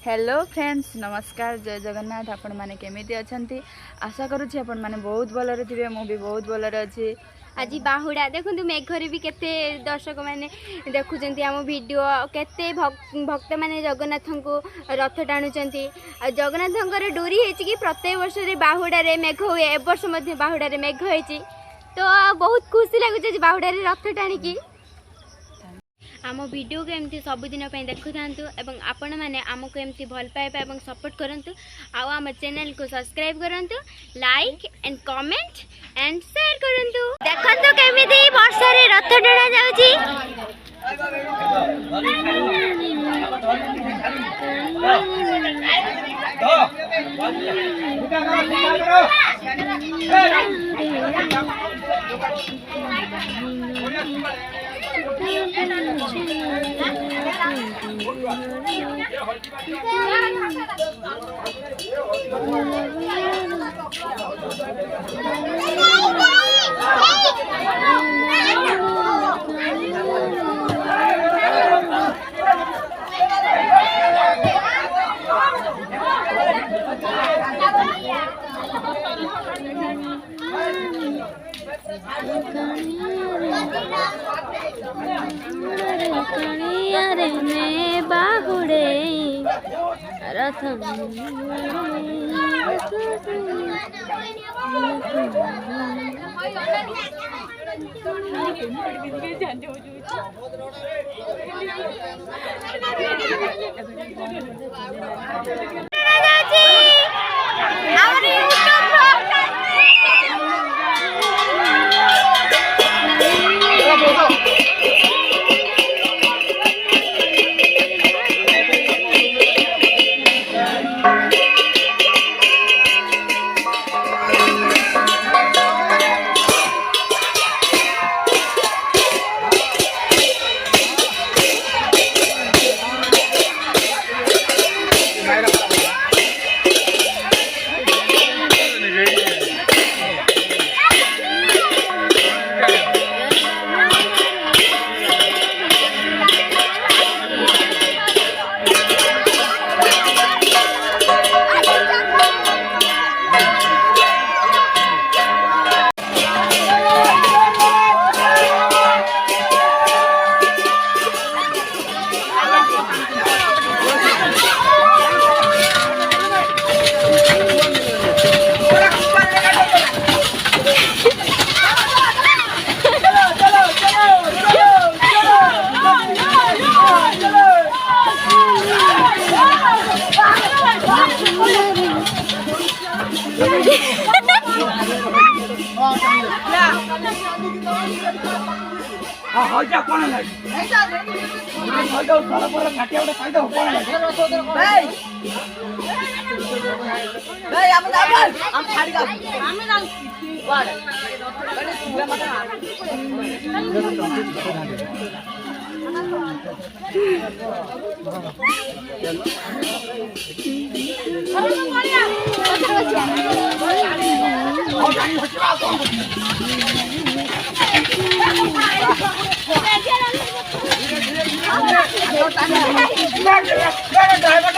Hello friends नमस्कार जय जगन्नाथ आपण माने केमिति अछंती आशा करूछि आपण माने बहुत भलरे थिबे मु भी बहुत भलरे अछि। आज बाहुड़ा देखु मेघरे भी केते दर्शक मैंने देखुं आम वीडियो केते भक्त मैंने जगन्नाथ को रथ टाणुंट जगन्नाथ डोरी है कि प्रत्येक वर्ष बाहुड़े मेघ हुए ए वर्ष बाहुड़े मेघ हो तो बहुत खुशी लगुच बाहुड़े रथ टाणिकी आम वीडियो को एमती सबुदिन देखु था आपण मैंने आमको एमती भल पाइबा और सपोर्ट करंतु आम चैनल को सब्सक्राइब करंतु like and comment and share करंतु देखंतु केमिति वर्षा रे रथ टणा जाउची में बाहुड़े रथ हजा कोन लागी हजा सारा पर काटिया उडा फायदा हो कोन लागी भाई हम जाबल हम छाड़ी जा हम ना वाड कने पूरा मत चलो